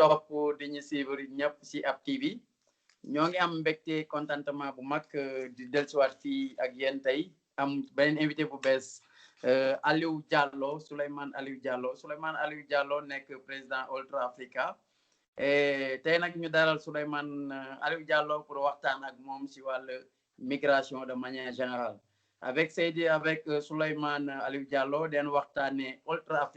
topp di ñu suivre ñëpp ci Ab TV ñoo ngi am mbégte contentement bu mag di dellusiwaat fii ak yéen tey am beneen invité bu bees Aliou Diallo Souleymane Aliou Diallo nekk président Ultra Africa tey nag ñu dalal Souleymane Aliou Diallo pour waxtaan ak moom ci wàllu migration de manière générale avec Souleymane Aliou Diallo den waxtaanee Ultra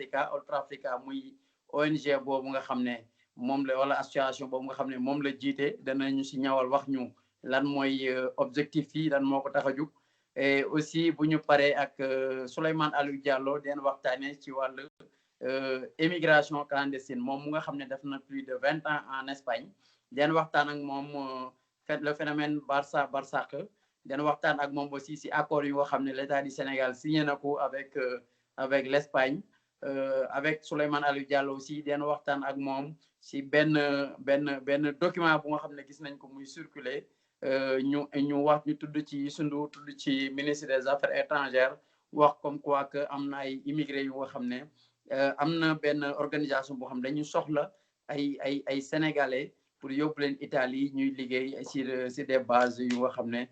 Africa muy ONG boobu nga xam ne moom la wala association boobu nga xam ne moom la jiite danañu ci ñawal wax ñu lan mooy objectif yi lan moo ko tax a jug et aussi bu ñu paree ak Souleymane Aliou Diallo den waxtaanee ci wàllu émigration clandestine moom mu nga xam ne def na plus de 20 ans en Espagne den waxtaan ak moom le phénomène Barsaq den waxtaan ak moom aussi ci accord yu nga xam ne l'État du Sénégal signé na ko avec l'Espagne avec Souleymane Aliou Diallo aussi den waxtaan ak moom ci benn document bu nga xam ne gis nañ ko muy circuler ñu wax ñu tudd ci sundu tudd ci ministre des Affaires étrangères wax comme quoi que am na ay immigrés yu nga xam ne am na benn organisation boo xam ne dañu soxla ay sénégalais pour yóbbu leen Italie ñuy liggéey sur des bases yu nga xam ne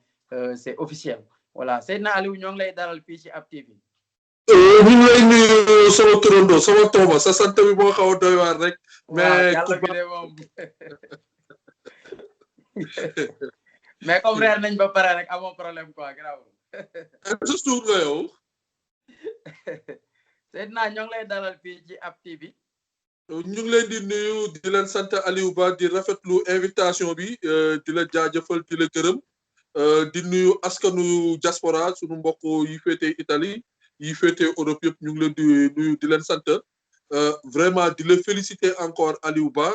c'est officiel voilà Seydina Aliou ñoo ngi lay dalal fii ci Ab TV. ñu ngi lay nuyu sama turando sama tooma sa sant bi moo xaw a doy waar rek. mais mais comme reer nañ ba pare rek amoo problème quoi grave. sa suur nga yow. Seydina ñoo ngi lay dalal fii ci Ab TV. ñu ngi leen di nuyu di leen sant Aliou Ba di rafetlu invitation bi di la jaajëfal di la gërëm di nuyu askanu diaspora sunu mbokk yi féete Italie yi féete Europe yëpp ñu ngi leen di nuyu di leen sant vraiment di la féliciter encore Aliou Ba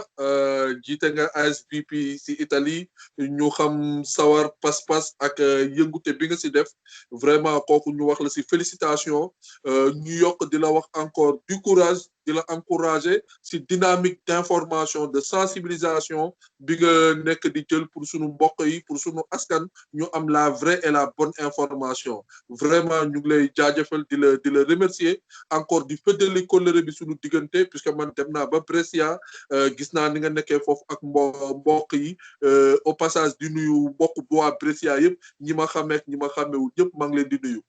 jiite nga ASVP ci Italie ñu xam sawar pas-pas ak yëngute bi nga ci def vraiment kooku ñu wax la ci félicitation ñu yokk di la wax encore du courage di la encourager ci dynamique d'information de sensibilisation bi nga nekk di jël pour sunu mbokk yi pour sunu askan ñu am la vraie et la bonne information vraiment ñu ngi lay jaajëfal di la remercier encore di feddali kóllëre bi sunu diggante puisque man dem naa ba Brescia gis naa ni nga nekkee foofu ak mbokk yi au passage di nuyu mbokk bu waa Brescia yëpp ñi ma xamee ñi ma xamewul yëpp maa ngi leen di nuyu.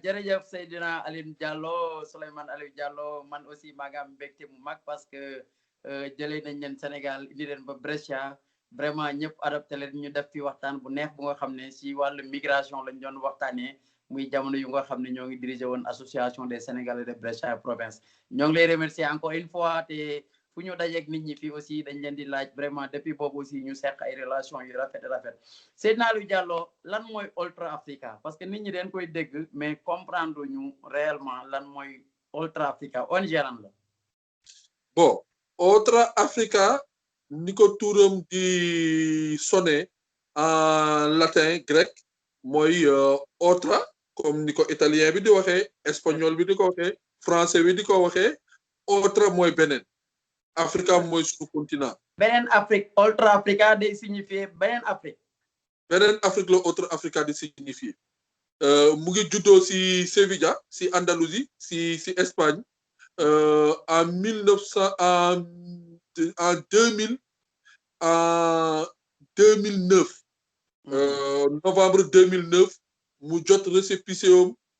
jërëjëf Seydina Aliou Diallo Souleymane Aliou Diallo man aussi maa ngi am mbégte mu mag parce que jëlee nañ leen Sénégal indi leen ba Brescia vraiment ñëpp adopté leen ñu def fi waxtaan bu neex bu nga xam ne si wàllu migration lañ doon waxtaanee muy jamono yu nga xam ne ñoo ngi dirigé woon association des Sénégalais de Brescia province ñoo ngi lay remercier encore une fois te fu ñu dajeeg nit ñi fii aussi dañ leen di laaj vraiment depuis boobu aussi ñu seq ay relation yu rafet Seydina Aliou Diallo lan mooy Ultra Africa parce que nit ñi dañ koy dégg mais comprendre ñu réellement lan mooy Ultra Africa ONG lan la. bon Ultra Africa ni ko turam di sonné en latin grec mooy ultra comme ni ko italien bi di waxee espagnol bi di ko waxee français bi di ko waxee ultra mooy beneen. Africa mooy suñu continent. beneen Afrique Ultra Africa day signifier beneen Afrique. beneen Afrique la Ultra Africa di signifier mu ngi juddoo ci Sevilla ci Andalousie ci Espagne en 2009 novembre 2009 mu jot récépissé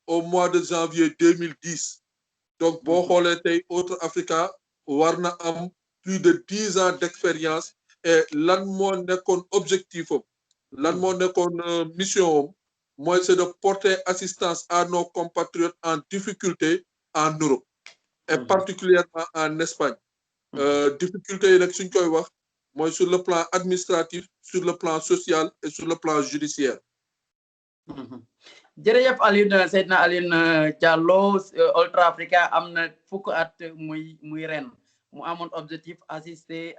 au mois de janvier 2010 donc boo xoolee tey Ultra Africa war na am plus de 10 ans d'expérience et lan moo nekkoon objectif am lan moo nekkoon mission am mooy c'est de porter assistance à nos compatriotes en difficulté en Europe et particulièrement en Espagne difficulté yi nag suñ koy wax mooy sur le plan administratif sur le plan social et sur le plan judiciaire. jërëjëf Aliou Seydina Aliou Diallo Ultra Africa am na fukk at muy ren mu amoon objectif assister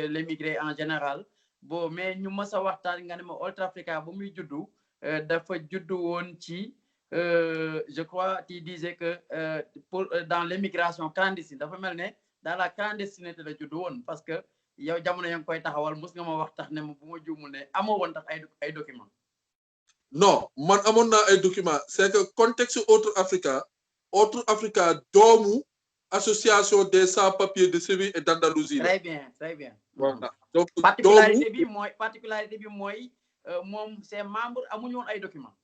l'émigré en général bon mais ñu mës a waxtaan nga ne ma Ultra Africa bu muy juddu dafa juddu woon ci je crois tu disais que pour dans l'émigration clandestine dafa mel ne dans la clandestinité la juddu woon parce que yow jamono ya ngi koy taxawal mos nga ma wax tax ne ma bu ma juumul ne amoo woon tax ay documents. non man amoon naa ay documents c'est que contexte Ultra Africa doomu association des sans-papiers de Séville et d'Andalousie. Très bien, très bien. Voilà. Donc, particularité bi mooy moom ses membres amuñu woon ay documents.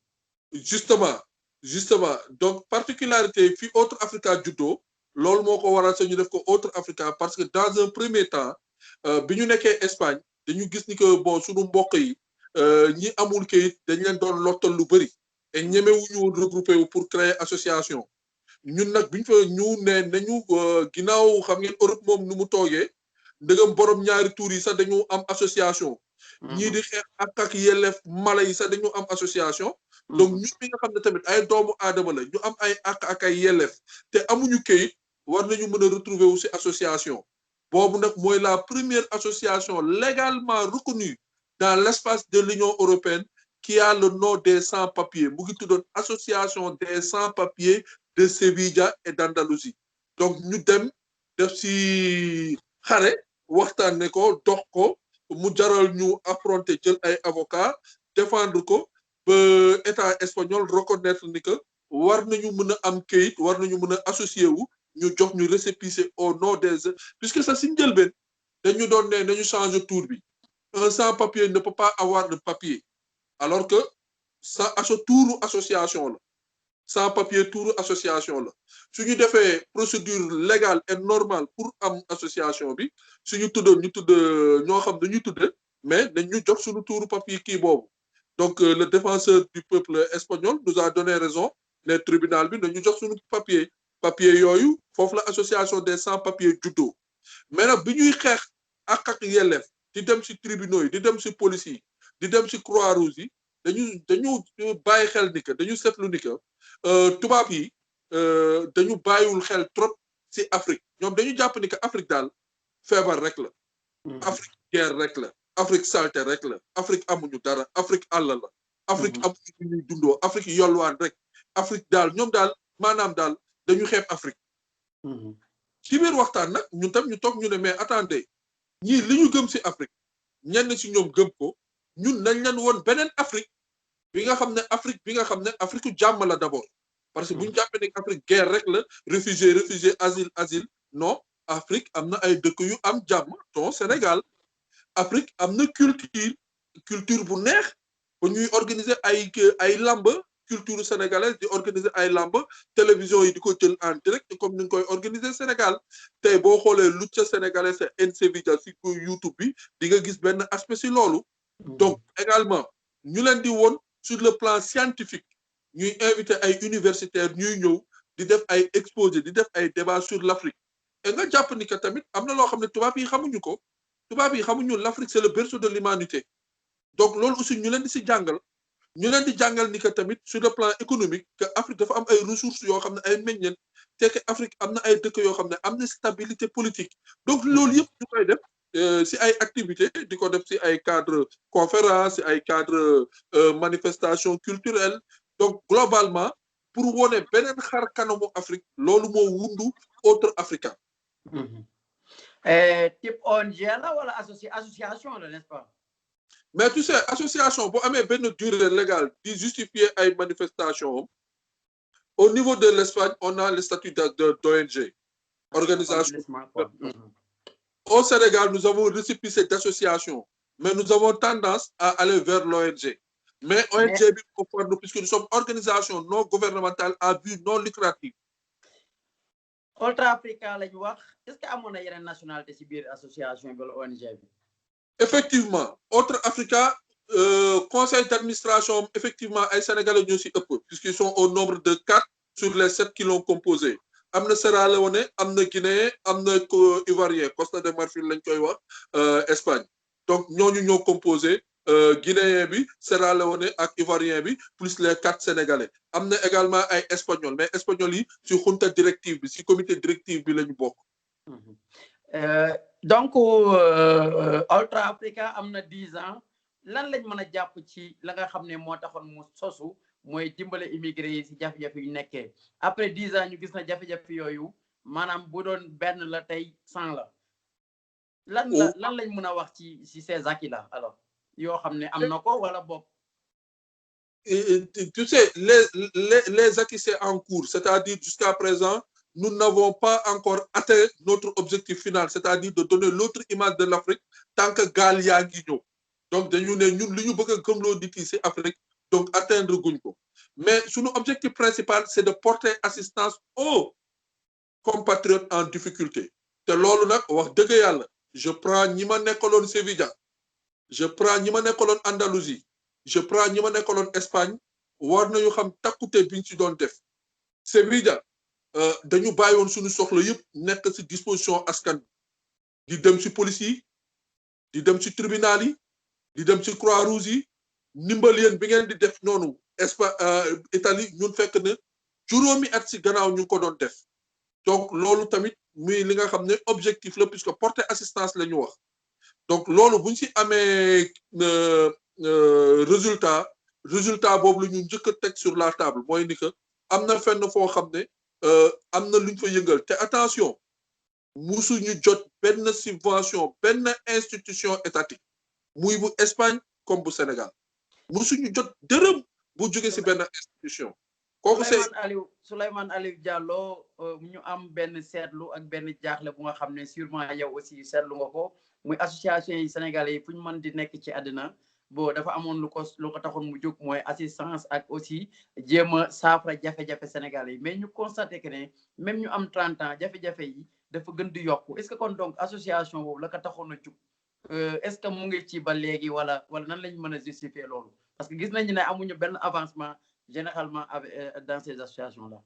Justement donc particularité fi Autre Africa juddoo loolu moo ko waral sax ñu def ko Autre Africa parce que dans un premier temps bi ñu nekkee Espagne dañu gis ni que bon suñu mbokk yi ñi amul kayit dañ leen doon lottal lu bëri et ñemewuñu woon regroupé wu pour créer association ñun nag biñ fa ñu ne nañu ginnaaw xam ngeen Europe moom nu mu toogee ndëgam borom ñaari tuur yi sax dañu am association ñii di xeex ak yelleef mala yi sax dañu am association donc ñun bi nga xam ne tamit ay doomu aadama la ñu am ay ak ay yelleef te amuñu kayit war nañu mën a retrouver wu ci association boobu nag mooy la première association légalement reconnue dans l'espace de l'Union européenne qui a le nom des sans-papiers mu ngi tuddoon association des sans-papiers de Sevilla et d'Andalousie donc ñu dem def ci xare waxtaanee ko dox ko mu jaral ñu affronter jël ay avocats défendre ko ba état espagnol reconnaître ni que war nañu mën a am kayit war nañu mën a associé wu ñu jox ñu récépissé au nom des puisque ça si njëlbeen dañu doon ne nañu changer tour bi un sans-papier ne peut pas avoir de papier alors que ça tuuru association la sans-papier tuuru association la suñu defee procédure légale et normale pour am association bi suñu tuddoon ñu tudd ñoo xam dañuy tudde mais dañ ñu jox suñu tuuru papier kii boobu donc le défenseur du peuple espagnol nous a donné raison le tribunal bi dañu jox suñu papier yooyu foofu la association des sans-papiers juddoo mais nag bi ñuy xeex ak yelleef di dem ci tribunaux yi di dem ci police yi di dem ci Croix-Rouge yi dañu bàyyi xel ni que dañu seetlu ni que tubaab yi dañu bàyyiwul xel trop ci Afrique ñoom dañu jàpp ni que Afrique daal feebar rek la Afrique guerre rek la Afrique salté rek la Afrique amuñu dara Afrique àll la Afrique amuñu lu ñuy dundoo Afrique yolwaan rek Afrique daal ñoom daal maanaam daal dañu xeeb Afrique ci biir waxtaan nag ñun tam ñu toog ñu ne mais attendez ñii li ñu gëm ci Afrique ñenn ci ñoom gëm ko ñun nañ leen woon beneen Afrique bi nga xam ne Afrique jàmm la d'abord parce que bu ñu jàppee ne Afrique guerre rek la réfugié asile non Afrique am na ay dëkk yu am jàmm ton Sénégal Afrique am na culture bu neex ba ñuy organiser ay lamb culture sénégalaise di organiser ay lamb télévision yi di ko jël en direct comme ni nga koy organiser Sénégal tey boo xoolee lucha sénégalaise en Sevilla ci YouTube bi di nga gis benn aspect ci loolu donc également ñu leen di woon sur le plan scientifique ñuy invité ay universitaires ñuy ñëw di def ay exposé di def ay débat sur l'Afrique et nga jàpp ni que tamit am na loo xam ne tubaab yi xamuñu ko tubaab yi xamuñu l'Afrique c'est le berceau de l'humanité donc loolu aussi ñu leen di ci jàngal ñu leen di jàngal ni que tamit sur le plan économique que Afrique dafa am ay ressources yoo xam ne ay meññeent te que Afrique am na ay dëkk yoo xam ne am na stabilité politique donc loolu yëpp ñu koy def ci ay activités di ko def ci ay cadre conférence ci ay cadre manifestation culturelle donc globalement pour wone beneen xar kanamu Afrique loolu moo wundu Autre Africa type ONG la wala association la n'est-ce pas mais tu sais association boo amee benn durée légale di justifier ay manifestation au niveau de l'Espagne on a le statut d'ONG organisation au Sénégal nous avons récépissé d'association mais nous avons tendance à aller vers l'ONG mais ONG bi ko farlu puisque nous sommes organisation non gouvernementale à but non lucratif Autre Africa lañu wax est-ce que amoon na yeneen nationalité ci biir association bi wala ONG bi effectivement Autre Africa conseil d'administration effectivement ay sénégalais ñoo ci ëpp puisqu'ils sont au nombre de 4 sur les 7 qui l'ont composé am na Sierra Leone am na Guinée am na Ivoirien Costa de Marfil lañ koy wax Espagne donc ñooñu ñoo composé Guinéen bi Sierra Leone ak Ivoirien bi plus les 4 sénégalais am na également ay espagnol mais espagnol yi ci junta directive bi ci comité directif bi lañu bokk donc Autre Africa am na 10 ans lan lañ mën a jàpp ci la nga xam ne moo taxoon mu sosu mooy dimbale immigré yi ci jafe-jafe yu nekkee après 10 ans ñu gis na jafe-jafe yooyu maanaam bu doon benn la tey 100 la lan lañ mën a wax ci ces acquis là alors yoo xam ne am na ko wala boog tu sais les acquis c'est en cours c'est-à-dire jusqu'à présent nous n'avons pas encore atteint notre objectif final, c'est-à-dire de donner l'autre image de l'Afrique tant que gaal yaa ngi ñëw. Donc dañu ne ñun li ñu bëgg a gëmloo nit yi ci Afrique donc atteindre guñ ko mais suñu objectif principal c'est de porter assistance aux compatriotes en difficulté te loolu nag wax dëgg yàlla je prends ñi ma nekkaloon Sevilla je prends ñi ma nekkaloon Andalousie je prends ñi ma nekkaloon Espagne war nañu xam takkute biñ ci doon def Sevilla dañu bàyyi woon suñu soxla yëpp nekk ci disposition askan di dem ci police yi di dem ci tribunal yi di dem ci Croix-Rouge yi ndimbal yéen bi ngeen di def noonu Italie ñun fekk ne juróomi at ci gannaaw ñu ko doon def donc loolu tamit muy li nga xam ne objectif la puisque porter assistance la ñu wax donc loolu buñ ci amee résultat boobu la ñu njëkk a teg sur la table mooy ni que am na fenn foo xam ne am na luñ fa yëngal te attention musuñu jot benn subvention benn institution étatique muy bu Espagne comme bu Sénégal musuñu jot dërëm bu jóge ci benn institution kooku c'est Souleymane Aliou Diallo ñu am benn seetlu ak benn jaaxle bu nga xam ne sûrement yow aussi seetlu nga ko muy association yi sénégalais yi fu ñu mën di nekk ci àddina bo dafa amoon lu ko taxoon mu jóg mooy assistance ak aussi jéem a saafara jafe-jafe sénégalais yi mais ñu constaté que ne même ñu am 30 ans jafe-jafe yi dafa gën di yokku est-ce que kon donc association boobu la ko taxoon a jóg est-ce que mu ngi ci ba léegi wala nan lañ mën a justifier loolu parce que gis nañu ne amuñu benn avancement généralement dans ces associations là.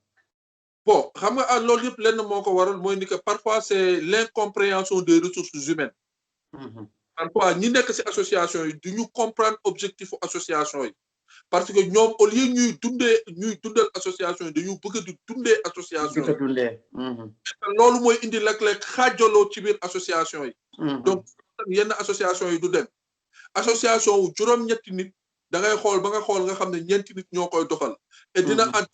Bon xam nga loolu yëpp lenn moo ko waral mooy ni que parfois c'est l'incompréhension des ressources humaines. Parfois ñi nekk ci association yi du ñu comprendre objectif association yi parce que ñoom au lieu ñuy dundal association yi dañu bëgg di dundee association yi loolu mooy indi léeg-léeg xaajaloo ci biir association yi donc yenn association yi du dem association wu juróom-ñetti nit da ngay xool ba nga xool nga xam ne ñeenti nit ñoo koy doxal et dina am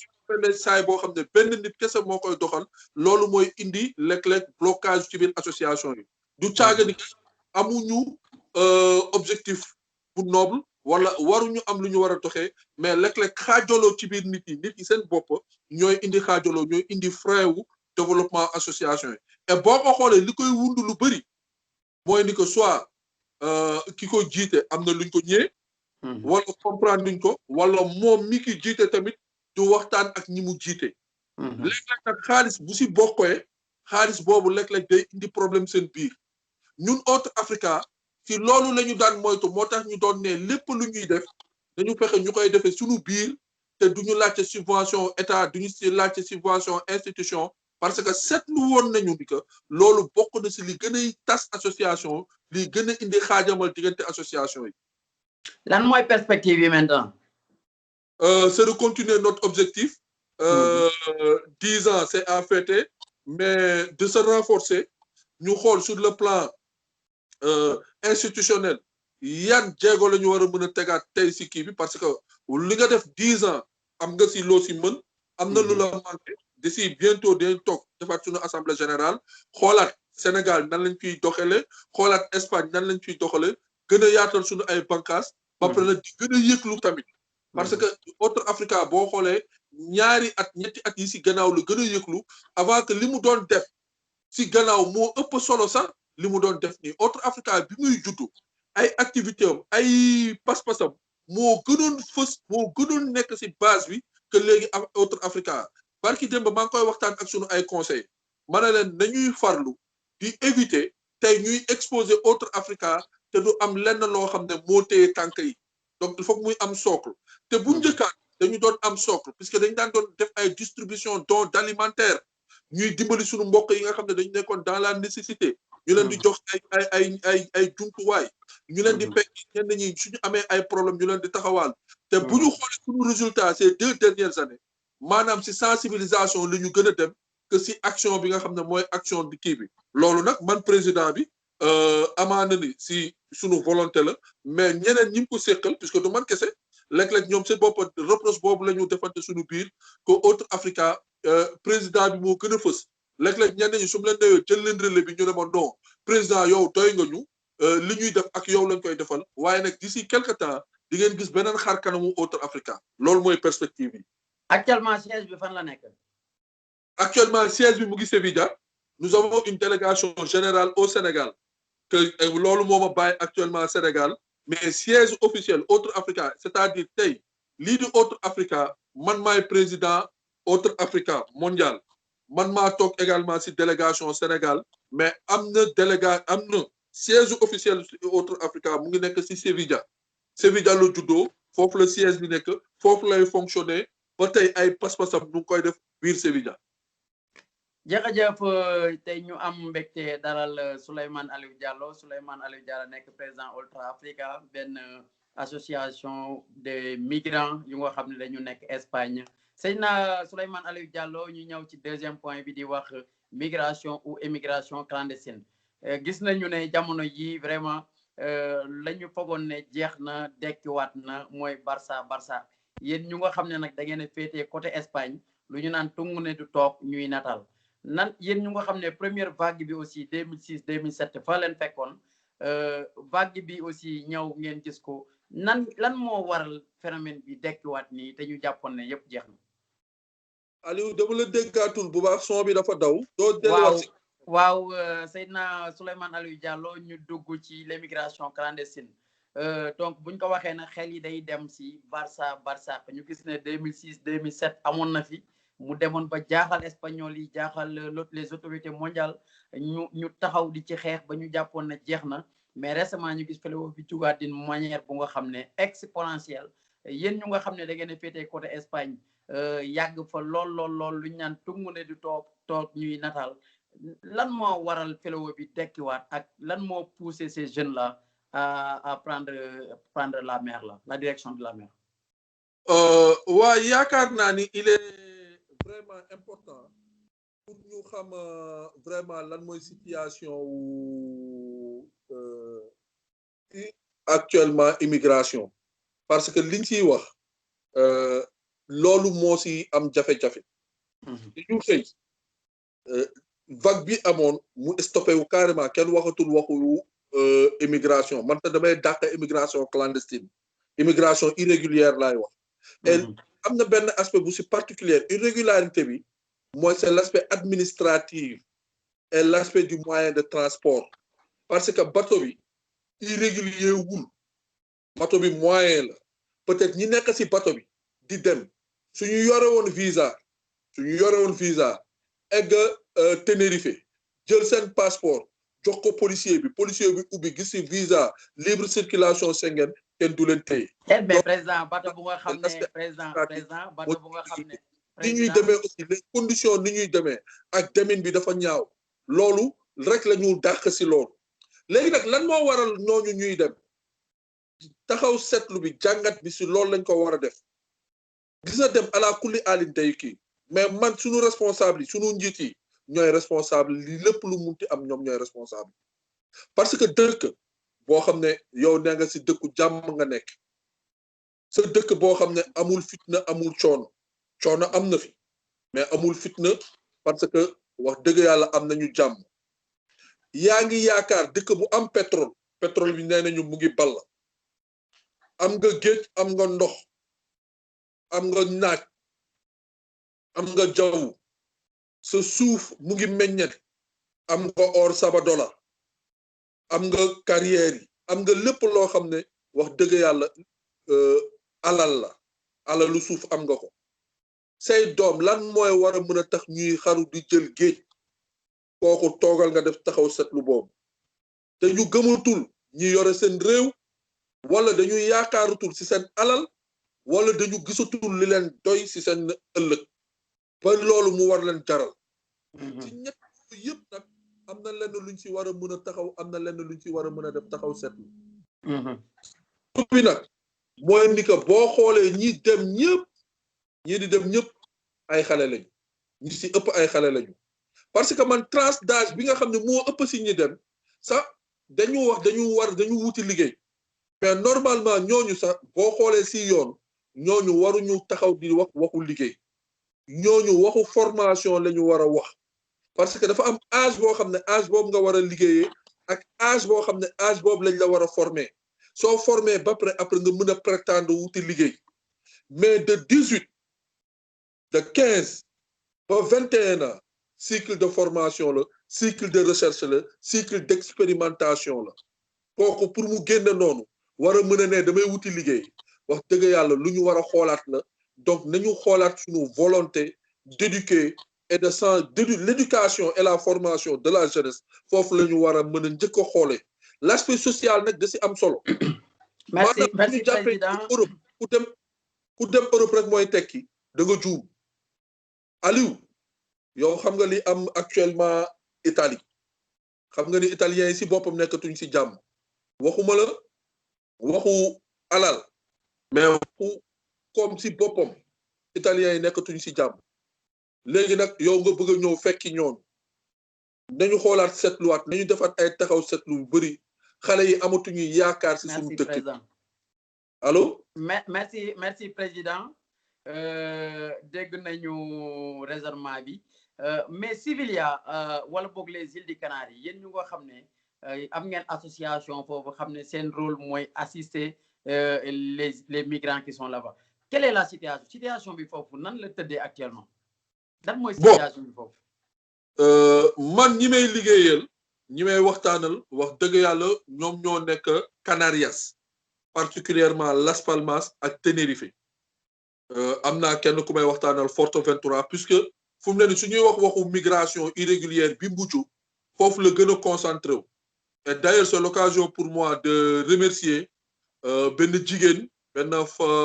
benn saay boo xam ne benn nit kese moo koy doxal loolu mooy indi léeg-léeg blocage ci biir association yi du caaga ni amuñu objectif bu noble wala waruñu am lu ñu war a doxee mais léeg-léeg xaajaloo ci biir nit yi seen bopp ñooy indi xaajaloo ñooy indi frein wu développement association yi et boo ko xoolee li koy wund lu bëri mooy ni que soit ki ko jiite am na luñ ko ñëwee wala comprendre luñ ko wala moom mi ki jiite tamit du waxtaan ak ñi mu jiite léeg-léeg nag xaalis bu si bokkee xaalis boobu léeg-léeg day indi problème seen biir ñun Autre Africa ci loolu la ñu daan moytu moo tax ñu doon ne lépp lu ñuy def dañu fexe ñu koy defee suñu biir te duñu laajte subvention état duñu si laajte subvention institution parce que seetlu woon nañu ni que loolu bokk na si li gën a tas association li gën a indi xaajamal diggante association yi. lan mooy perspective yi maintenant. C'est de continuer notre objectif. 10 ans c'est à fêter mais de se renforcer ñu xool sur le plan institutionnel yan jéego la ñu war a mën a tegaat tey si kii bi parce que li nga def 10 ans am nga si loo si mën am na lu la manqué d'ici bientôt dañ toog defaat suñu assemblée générale xoolaat Sénégal nan lañ fiy doxalee xoolaat Espagne nan lañ fiy doxalee gën a yaatal suñu ay bànqaas ba pare nag di gën a yëglu tamit parce que Autre Africa boo xoolee ñaari at ñetti at yi si gannaaw la gën a yëglu avant que li mu doon def si gannaaw moo ëpp solo sax li mu doon def nii Autre Africa bi muy juddu ay activité am ay pas-pasam moo gënoon fës moo gënoon nekk si base bi que léegi Autre Africa barki démb maa ngi koy waxtaan ak sunu ay conseil ma ne leen nañuy farlu di éviter tey ñuy exposer Autre Africa te du am lenn loo xam ne moo téye tànk yi donc il faut que muy am socle te bu njëkkaan dañu doon am socle puisque dañu daan doon def ay distribution dons d'alimentaire ñuy dimbali suñu mbokk yi nga xam ne dañu nekkoon dans la nécessité ñu leen di jox ay jumtuwaay ñu leen di fekk ñenn ñi suñu amee ay problème ñu leen di taxawaal te bu ñu xoolee suñu résultat ces 2 dernières années maanaam si sensibilisation la ñu gën a dem que si action bi nga xam ne mooy action di kii bi loolu nag man président bi amaana ni si suñu volonté la mais ñeneen ñi ko séqal puisque du man kese léeg-léeg ñoom seen bopp reproche boobu la ñu defante suñu biir que Autre Africa président bi moo gën a fës léeg-léeg ñenn ñi su mu leen newee jël leen relais bi ñu ne ma non président yow doy nga ñu li ñuy def ak yow lañ koy defal waaye nag d'ici quelque temps di ngeen gis beneen xar kanamu Autre Africa loolu mooy perspective yi. actuellement siège bi fan la nekk. actuellement siège bi mu ngi Sevilla nous avons une délégation générale au Sénégal que loolu moo ma bàyyi actuellement Sénégal mais siège officiel Autre Africa c'est-à-dire tey lii di Autre Africa man maay président Autre Africa mondial man maa toog également ci délégation Sénégal mais am na siège officiel Autre Africa mu ngi nekk ci Sevilla la juddoo foofu la siège bi nekk foofu lay fonctionner ba tey ay pas-pasam nu ngi koy def biir Sevilla. jërëjëf tey ñu am mbégte dalal Souleymane Aliou Diallo nekk président Ultra Africa benn association des migrants yu nga xam ne dañu nekk Espagne sëñ na Souleymane Aliou Diallo ñu ñëw ci deuxième point bi di wax migration ou émigration clandestine gis nañu ne jamono yi vraiment la ñu fogoon ne jeex na dekkiwaat na mooy Barça yéen ñu nga xam ne nag da ngeen a féetee côté Espagne lu ñu naan tungu ne du toog ñuy natal nan yéen ñu nga xam ne première vague bi aussi 2006 2007 fa leen fekkoon vague bi aussi ñëw ngeen gis ko lan moo waral phénomène bi dekkiwaat nii te ñu jàppoon ne yëpp jeex na. Aliou dama la déggaatul bu baax son bi dafa daw. doo delluwaat si waaw Seydina Souleymane Aliou Diallo ñu dugg ci l'immigration clandestine donc buñ ko waxee nag xel yi day dem si Barça ñu gis ne 2006 2007 amoon na fi. mu demoon ba jaaxal espagnol yi jaaxal les autorités mondiales ñu taxaw di ci xeex ba ñu jàppoon ne jeex na mais récemment ñu gis fléau bi jugaat d'une manière bu nga xam ne exponentielle yéen ñu nga xam ne da ngeen a féetee côté Espagne yàgg fa lool lu ñu naan tungu ne du toog ñuy natal lan moo waral fléau bi dekkiwaat ak lan moo poussé ces jeunes là à prendre la mer la direction de la mer. waa yaakaar naa ni il est vraiment important pour ñu xam vraiment lan mooy situation wu actuellement immigration parce que liñ ciy wax loolu moo ci am jafe-jafe ñu xëy vague bi amoon mu stoppé wu carrément kenn waxatul waxu immigration man te damay dàq immigration clandestine immigration irrégulière laay wax am na benn aspect bu si particulier irrégularité bi mooy c'est l'aspect administratif et l'aspect du moyen de transport parce que bateau bi irrégulier wul bateau bi moyen la peut-être ñi nekk si bateau bi di dem suñu yore woon visa egg Tenerife jël seen passeport jox ko policier bi ubbi gis si visa libre circulation Schengen kenn du leen téye. mais président bateau bu nga xam ne président bateau bu nga xam ne. ni ñuy demee aussi les conditions ni ñuy demee ak demin bi dafa ñaaw loolu rek la ñu dàq si loolu léegi nag lan moo waral ñooñu ñuy dem taxaw seetlu bi jàngat bi si loolu lañ ko war a def gis na dem ala kulli alin day kii mais man suñu responsable yi suñu njiit yi ñooy responsable li lépp lu munti am ñoom ñooy responsable parce que dëkk boo xam ne yow nee nga si dëkku jàmm nga nekk sa dëkk boo xam ne amul fitna amul coono am na fi mais amul fitna parce que wax dëgg yàlla am nañu jàmm yaa ngi yaakaar dëkk bu am pétrole bi nee nañu mu ngi ball am nga géej am nga ndox am nga naaj am nga jaww sa suuf mu ngi meññet am nga or Sabadola am nga carrière yi am nga lépp loo xam ne wax dëgg yàlla alalu suuf am nga ko say doom lan mooy war a mën a tax ñuy xaru di jël géej kooku toogal nga def taxaw setlu boobu te ñu gëmatul ñi yore seen réew wala dañu yaakaarutul ci seen alal wala dañu gisatul li leen doy ci seen ëllëg ba loolu mu war leen jaral ci ñett yëpp nag am na lenn luñ ci war a mën a taxaw am na lenn luñ ci war a mën a def taxaw setlu bi nag mooy ni que boo xoolee ñi di dem ñëpp ay xale lañu ñi ci ëpp ay xale lañu parce que man tranche d'âge bi nga xam ne moo ëpp ci ñi dem sax dañu wuti liggéey mais normalement ñooñu sax boo xoolee ci yoon ñooñu waruñu taxaw di wax waxu liggéey ñooñu waxu formation lañu war a wax parce que dafa am âge boo xam ne âge boobu nga war a liggéeyee ak âge boo xam ne âge boobu lañ la war a former soo formé ba pare après nga mën a prétendre wuti liggéey mais de 18 de 15 ba 21 ans cycle de formation la cycle de recherche la cycle d'expérimentation la kooku pour mu génn noonu war a mën a ne damay wuti liggéey wax dëgg yàlla lu ñu war a xoolaat la donc nañu xoolaat suñu volonté d'éduquer et de l'éducation et la formation de la jeunesse foofu la ñu war a mën a njëkk a xoolee l'aspect social nag da si am solo. merci maanaam merci ñu jàppee président Europe ku dem Europe rek mooy tekki da nga juum Aliou yow xam nga li am actuellement Italie xam nga ni italiens yi si boppam nekkatuñ si jàmm waxuma la waxu alal mais waxu comme si boppam italiens yi nekkatuñ si jàmm léegi nag yow nga bëgg a ñëw fekki ñoon nañu xoolaat seetluwaat nañu defaat ay taxaw seetlu yu bëri xale yi amatuñu yaakaar si suñu dëkk allo merci président dégg nañu raisonnement bi mais Sivilia wala boog les îles des Canaries yéen ñu nga xam ne am ngeen association foofu xam ne seen rôle mooy assister les migrants qui sont là-bas quelle est la situation bi foofu nan la tëddee actuellement dan mooy situation bi foofu man ñi may liggéeyal ñi may waxtaanal wax dëgg yàlla ñoom ñoo nekk Canarias particulièrement Las Palmas ak Tenerife am naa kenn ku may waxtaanal Fuerteventura puisque fu mu ne ni su ñuy wax waxu migration irrégulière bi mbuccu foofu la gën a concentré wu et d'ailleurs c'est l'occasion pour moi de remercier benn jigéen benn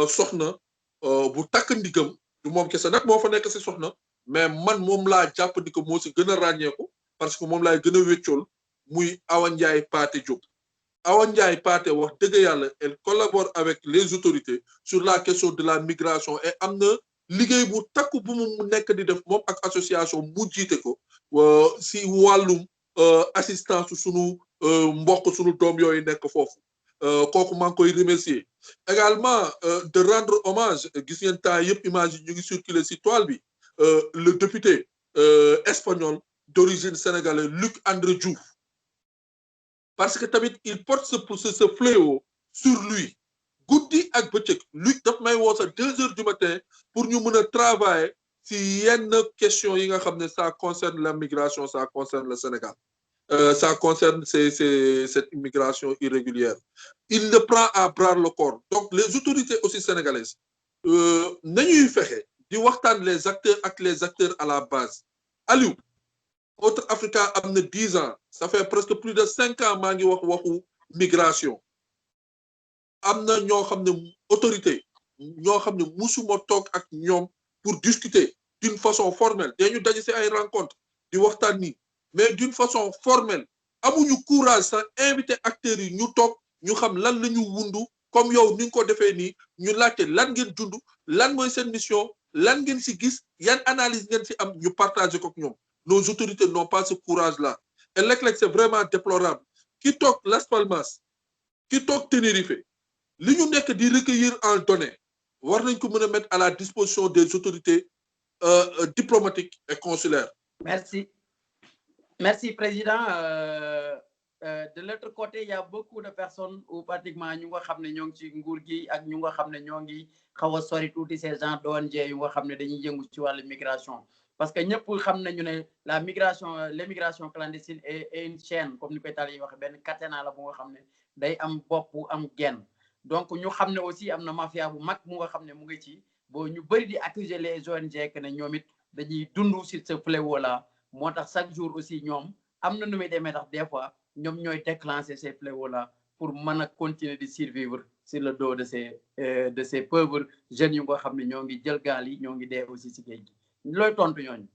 soxna bu takk ndigam du moom kese nag moo fa nekk si soxna mais man moom laa jàpp ni que moo si gën a ràññeeku parce que moom laay gën a wéccool muy Awa Ndiaye Paté Diop Awa Ndiaye Paté wax dëgg yàlla elle collabore avec les autorités sur la question de la migration et am na liggéey bu takku bu mu nekk di def moom ak association mu jiite ko si wàllum assistance sunu mbokk sunu doom yooyu nekk foofu kooku maa ngi koy remercier également de rendre hommage gis ngeen temps yëpp image yi ñu ngi circuler si toile bi le député espagnol d'origine sénégalaise Luc André Diouf parce que tamit il porte ce fléau sur lui guddi ak bëccëg Luc daf may woo sa 2 heures du matin pour ñu mën a travailler si yenn question yi nga xam ne ça concerne la migration ça concerne le Sénégal ça concerne cette immigration irrégulière il le prend à bras le corps donc les autorités aussi sénégalaises nañuy fexe di waxtaan les acteurs à la base Aliou Autre Africa am na 10 ans ça fait presque plus de 5 ans maa ngi wax waxu migration am na ñoo xam ne autorité ñoo xam ne musuma toog ak ñoom pour discuter d'une façon formelle dañu daje ci ay rencontres di waxtaan nii mais d'une façon formelle amuñu courage sax invité acteurs yi ñu toog ñu xam lan la ñu wundu comme yow ni nga ko defee nii ñu laajte lan ngeen dund lan mooy seen mission lan ngeen ci gis yan analyse ngeen ci am ñu partager ko ak ñoom nos autorités n'ont pas ce courage-là et léeg-léeg c'est vraiment déplorable ki toog Las Palmas ki toog Tenerife li ñu nekk di recueillir en données war nañ ko mën a mettre à la disposition des autorités diplomatiques et consulaires. Merci président. De l'autre côté il y a beaucoup de personnes ou pratiquement ñu nga xam ne ñoo ngi ci nguur gi ak ñu nga xam ne ñoo ngi xaw a sori tuuti ces gens d'ONG yu nga xam ne dañuy yëngu ci wàllu migration parce que ñëpp xam nañu ne l'immigration clandestine est une chaîne comme ni koy tal yi waxe benn caténa la bu nga xam ne day am bopp am genn donc ñu xam ne aussi am na mafia bu mag mu nga xam ne mu ngi ci boo ñu bëri di accuser les ONG que ne ñoom it dañuy dund sur ce fléau là moo tax chaque jour aussi ñoom am na nu muy demee tax des fois ñoom ñooy déclencher ces fléaux là pour mën a continuer de survivre sur le dos de ces pauvres jeunes yu nga xam ne ñoo ngi jël gaal yi ñoo ngi dee aussi ci géej gi looy tontu ñooñu.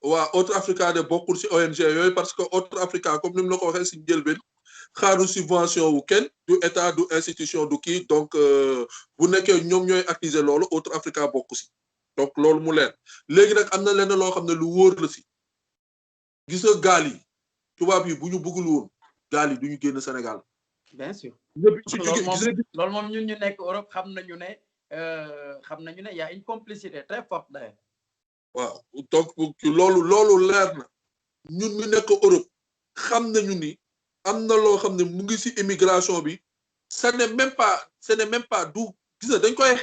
waa Autre Africa de bokkul ci ONG yooyu parce que Autre Africa comme ni mu la ko waxee ci njëlbeen xaaru subvention wu kenn du état du institution du kii donc bu nekkee ñoom ñooy accuser loolu Autre Africa bokku ci donc loolu mu leer léegi nag am na lenn loo xam ne lu wóor la ci gis nga gaal yi tubaab yi bu ñu bëggul woon gaal yi du ñu génn Sénégal. bien sûr loolu moom ñun ñu nekk Europe xam nañu ne y a une complicité très forte d'ailleurs. waaw donc loolu leer na ñun ñu nekk Europe xam nañu ni am na loo xam ne mu ngi ci immigration bi ce n'est même pas du gis nga dañ koy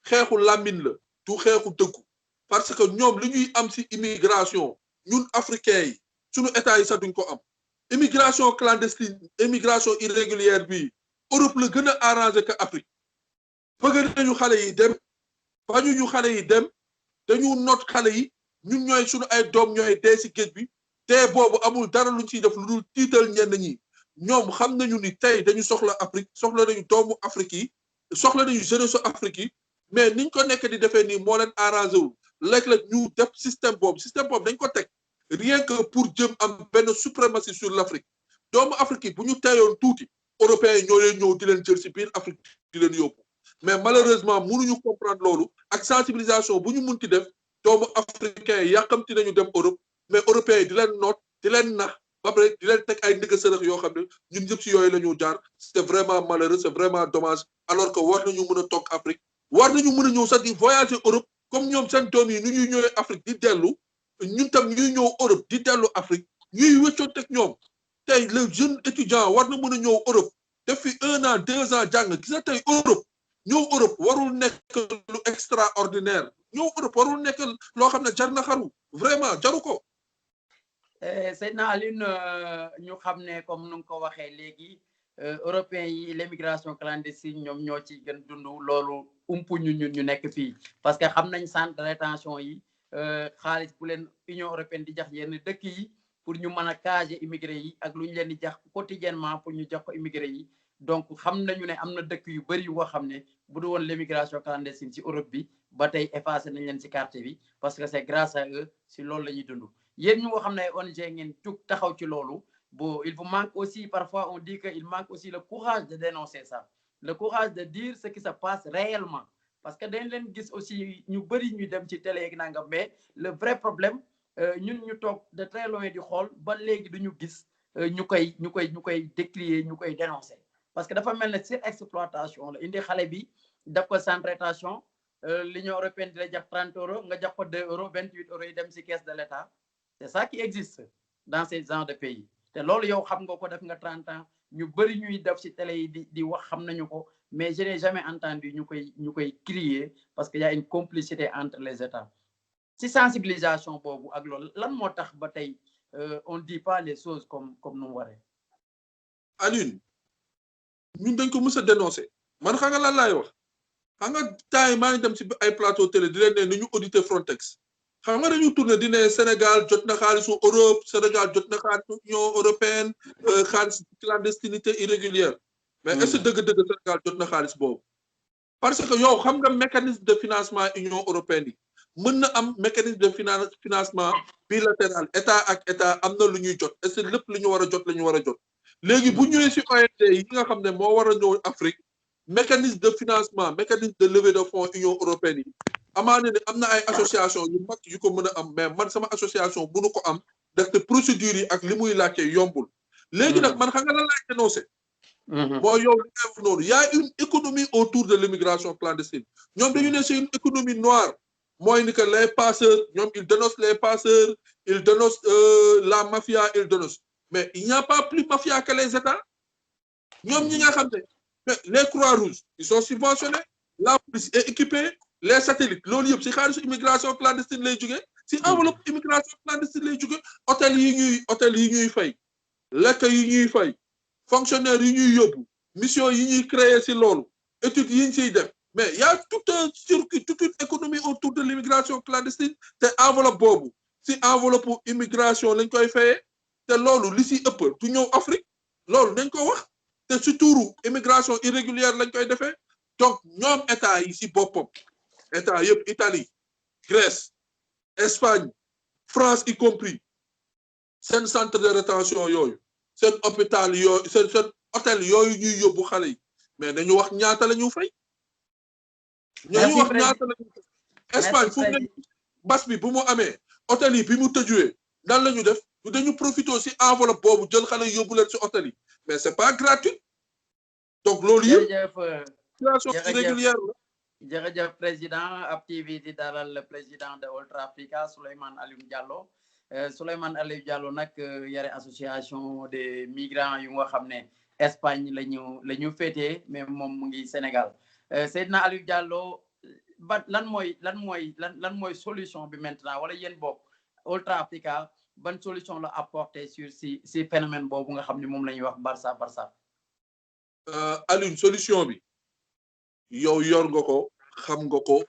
xeexu làmmiñ la du xeexu dëggu parce que ñoom li ñuy am ci immigration ñun africains yi suñu état yi sax duñ ko am immigration clandestine immigration irrégulière bi Europe la gën a arrangé que Afrique bëgg nañu xale yi dem bañuñu xale yi dem dañu noot xale yi ñun ñooy suñu ay doom ñooy dee ci géej bi te boobu amul dara luñ ciy def lu dul tiital ñenn ñi ñoom xam nañu ni tey dañu soxla Afrique soxla nañu doomu Afrique yi soxla nañu jeunesse Afrique yi mais niñ ko nekk di defee nii moo leen arrangé wul léeg-léeg ñu def système boobu dañ ko teg rien que pour jëm am benn suprématie sur l'Afrique doomu Afrique yi bu ñu teyoon tuuti européens yi ñoo leen ñëw di leen jël ci biir Afrique di leen yóbbu mais malheureusement mënuñu comprendre loolu ak sensibilisation bu ñu munti def doomu africains yi yàqamti nañu dem Europe mais européens yi di leen noot di leen nax ba pare di leen teg ay ndigg sërëx yoo xam ne ñun ñëpp ci yooyu la ñu jaar c'est vraiment malheureux c'est vraiment dommage alors que war nañu mën a toog Afrique war nañu mën a ñëw sax di voyager Europe comme ñoom seen doom yi nu ñuy ñëwee Afrique di dellu ñun tam ñuy ñëw Europe di dellu Afrique ñuy wëccoon teg ñoom tey le jeune étudiant war na mën a ñëw Europe def fi 1 an 2 ans jàng gis nga tey Europe ñëw Europe warul nekk lu extraordinaire ñëw Europe warul nekk loo xam ne jar na xaru vraiment jaru ko. Seydina Alioune ñu xam ne comme nu nga ko waxee léegi européens yi l'immigration clandestine ñoom ñoo ci gën dund loolu umpu ñu nekk fii parce que xam nañ centre de rétention yi xaalis bu leen Union européenne di jax yenn dëkk yi pour ñu mën a caser immigré yi ak lu ñu leen di jax quotidiennement pour ñu jox ko immigré yi donc xam nañu ne am na dëkk yu bëri yu nga xam ne bu du woon l'immigration clandestine ci Europe bi ba tey effacé nañ leen ci carte bi parce que c'est grâce à eux si loolu la ñuy dund yéen ñu nga xam ne ONG ngeen jug taxaw ci loolu bon il vous manque aussi parfois on dit que il manque aussi le courage de dénoncer ça le courage de dire ce qui se passe réellement parce que dañ leen gis aussi ñu bëri ñu dem ci télé yeeg nangam mais le vrai problème ñun ñu toog de très loin di xool ba léegi duñu gis ñu koy décrier ñu koy dénoncer parce que dafa mel ne surexploitation la indi xale bi def ko centre rétention l'Union européenne di la jox 30 € nga jox ko 2 €, 28 € yi dem ci caisse de l'État c'est ça qui existe dans ces genres de pays te loolu yow xam nga ko def nga 30 ans ñu bëri ñuy def ci télé yi di wax xam nañu ko mais je n'ai jamais entendu ñu koy crier parce que y a une complicité entre les États ci sensibilisation boobu ak loolu lan moo tax ba tey on dit pas les choses comme nu mu waree. Alioune ñun dañ ko mës a dénoncer man xam nga lan laay wax xam nga temps yi maa ngi dem ci ay plateau télé di leen ne ni ñu auditer Frontex xam nga dañu tourné di ne Sénégal jot na xaalisu Europe Sénégal jot na xaalisu Union européenne xaalis clandestinité irrégulière mais est-ce que dëgg-dëgg Sénégal jot na xaalis boobu parce que yow xam nga mécanisme de financement Union européenne yi mën na am mécanisme de financement bilatéral état ak état am na lu ñuy jot est-ce que lépp lu ñu war a jot la ñu war a jot léegi bu ñëwee ci ONG yi nga xam ne moo war a ñëw Afrique mécanisme de financement mécanisme de levée de fonds Union européenne yi amaana ne am na ay association yu mag yu ko mën a am mais man sama association mënu ko am ndaxte procédures yi ak li muy laajte yombul léegi nag man xam nga lan laay dénoncer mooy yow li ngay wax noonu y a une économie autour de l'immigration clandestine ñoom dañu ne c'est une économie noire mooy ni que les passeurs ñoom ils dénoncent les passeurs ils dénoncent la mafia ils dénoncent mais il n'y a pas plus mafia que les États ñoom ñi nga xam ne les Croix-Rouges ils sont subventionnés la police est équipée les satellites loolu yëpp si xaalisu immigration clandestine lay jóge si enveloppe immigration clandestine lay jóge hôtel yi ñuy fay lekk yi ñuy fay fonctionnaires yi ñuy yóbbu mission yi ñuy créer si loolu études yi ñu siy def mais y a tout un circuit toute une économie autour de l'immigration clandestine te enveloppe boobu si enveloppe immigration lañ koy fayee te loolu li si ëpp du ñëw Afrique loolu dañ ko wax te si tuuru immigration irrégulière lañ koy defee donc ñoom état yi si boppam état yëpp Italie Grèce Espagne France y compris seen centre de rétention yooyu seen hôpital yooyu seen hôtel yooyu ñuy yóbbu xale yi mais nañu wax ñaata la ñu fay ñooñu wax ñaata la ñu fay Espagne fu mu bas bi bu mu amee hôtel yi bi mu tëjuwee nan la ñu def dañu profité si enveloppe boobu jël xale yóbbu leen si hôtel yi mais c'est pas gratuit donc loolu yëpp situation irrégulière la. jërëjëf président Ab TV di dalal le président de Ultra Africa Souleymane Aliou Diallo Souleymane Aliou Diallo nag yare association des migrants yu nga xam ne Espagne la ñu féetee mais moom mu ngi Sénégal Seydina Aliou Diallo ba lan mooy solution bi maintenant wala yéen bokk Ultra Africa ban solution la apporter sur si phénomène boobu nga xam ne moom la ñuy wax Barça. Alioune solution bi yow yor nga ko xam nga ko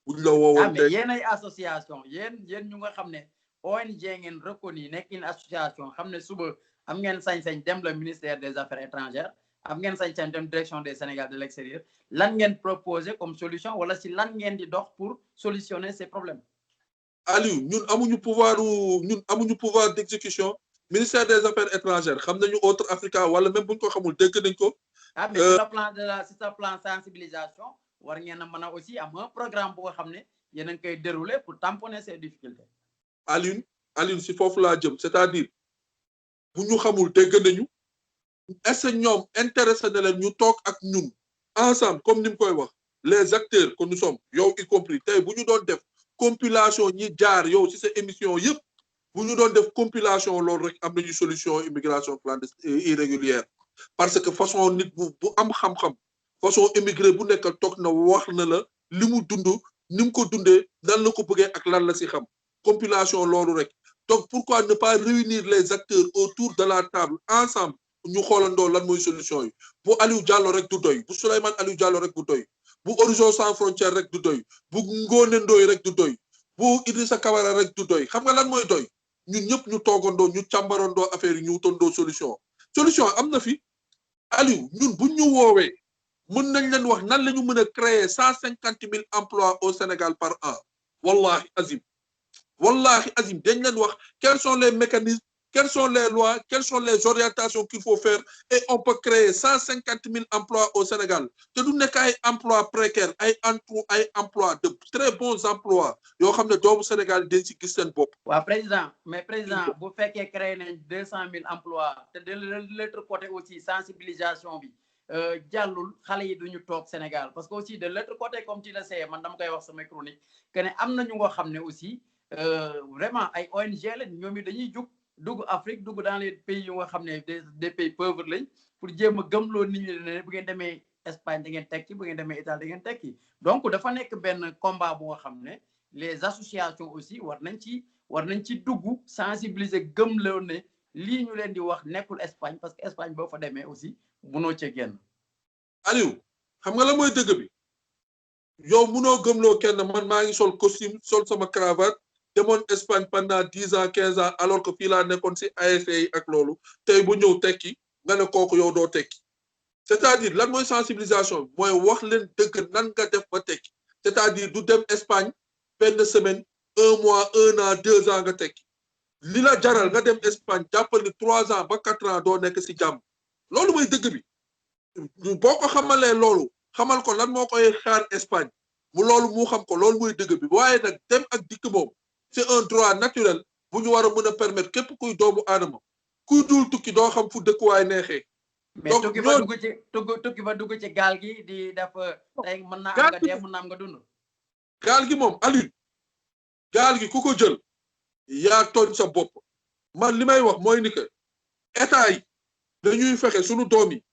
buñ la woowoon mais yéen ay association yéen ñu nga xam ne ONG ngeen reconnu nekk une association xam ne suba am ngeen sañ-sañ dem le ministère des affaires étrangères am ngeen sañ-sañ dem direction des Sénégal de l'extérieur lan ngeen proposer comme solution wala si lan ngeen di dox pour solutionner ces problèmes. Aliou ñun amuñu pouvoir d'exécution ministère des affaires étrangères xam nañu Autre Africa wala même buñ ko xamul dégg nañ ko. mais sur le plan sensibilisation war ngeen a mën a aussi am un programme bu nga xam ne yéen a ngi koy dérouler pour tamponner ces difficultés. Alioune si foofu laa jëm c'est-à-dire bu ñu xamul dégg nañu est-ce que ñoom intéressé na leen ñu toog ak ñun ensemble comme ni mu koy wax les acteurs que nous sommes yow y compris tey bu ñu doon def compilation ñi jaar yow ci sa émission yëpp bu ñu doon def compilation loolu rek am nañu solution immigration clandestine irrégulière parce que façon nit bu am xam-xam façon immigré bu nekk toog na wax na la li mu dund ni mu ko dundee nan la ko bëggee ak lan la ci xam compilation loolu rek donc pourquoi ne pas réunir les acteurs autour de la table ensemble ñu xoolandoo lan mooy solution yi bu Aliou Diallo rek du doy bu Souleymane Aliou Diallo rek du doy bu Horizon Sans Frontières rek du doy bu Ngoné Ndoye rek du doy bu Idrissa Kabara rek du doy xam nga lan mooy doy ñun ñëpp ñu toogandoo ñu càmbarandoo affaire yi ñu wutandoo solution am na fi Aliou ñun buñ ñu woowee mën nañ leen wax nan la ñu mën a créer 150,000 emplois au Sénégal par an wallahi azim dañ leen wax quels sont les mécanismes, quelles sont les lois, quelles sont les orientations qu'il faut faire et on peut créer 150,000 emplois au Sénégal te du nekk ay emplois précaires ay emplois de très bons emplois yoo xam ne doomu Sénégal dañ ci gis seen bopp. waaw président bu fekkee créé nañ 200,000 emplois te de l'autre côté aussi sensibilisation bi jàllul xale yi duñu toog Sénégal parce que aussi de l'autre côté comme tu le sais man dama koy wax sama chronique que ne am nañu nga xam ne aussi vraiment ay ONG lañ ñoom it dañuy dugg Afrique dugg dans les pays yu nga xam ne des pays pauvres lañ pour jéem a gëmloo nit ñi ne bu ngeen demee Espagne da ngeen tekki bu ngeen demee Italie da ngeen tekki donc dafa nekk benn combat bu nga xam ne les associations aussi war nañ ci dugg sensibiliser gëmloo ne lii ñu leen di wax nekkul Espagne parce que Espagne boo fa demee aussi munoo cee génn. Aliou xam nga la mooy dëgg bi yow munoo gëmloo kenn man maa ngi sol costume sol sama cravate demoon Espagne pendant 10 ans 15 ans alors que fii laa nekkoon si ASC yi ak loolu tey bu ñëw tekki nga ne kooku yow doo tekki c'est-à-dire lan mooy sensibilisation mooy wax leen dëgg nan nga def ba tekki c'est-à-dire du dem Espagne benn semaine 1 mois 1 an 2 ans nga tekki li la jaral nga dem Espagne jàppal ni 3 ans ba 4 ans doo nekk si jàmm loolu mooy dëgg bi boo ko xamalee loolu xamal ko lan moo koy xaar Espagne loolu mu xam ko loolu mooy dëgg bi waaye nag dem ak dikk moom c'est un droit naturel bu ñu war a mën a permettre képp kuy doomu aadama kuy dul tukki doo xam fu dëkkuwaay neexee. mais tukki ba dugg ci gaal gi di def tey mën naa am nga dee mën naa am nga dund. gaal gi moom Aliou gaal gi ku ko jël yaa tooñ sa bopp man li may wax mooy ni que état yi dañuy fexe sunu doom yi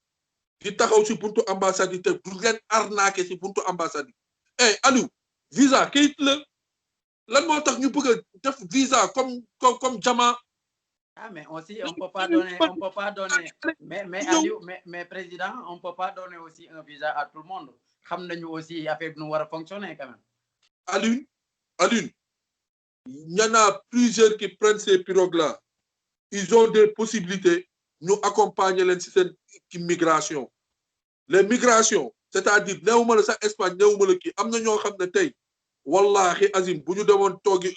di taxaw si buntu ambassade yi te du leen arnaqué si buntu ambassade yi Aliou visa kayit la lan moo tax ñu bëgg a def visa comme Jama. mais aussi on peut pas donner mais Aliou mais président on peut pas donner aussi un visa à tout le monde xam nañu aussi affaire bi nu war a fonctionner quand même. Aliou il y en a plusieurs qui prennent ces pirogues là ils ont des possibilités ñu accompagner leen ci seen migration les migrations c'est-à-dire néewuma la sax Espagne néewuma la kii am na ñoo xam ne tey wallahi azim bu ñu demoon toogi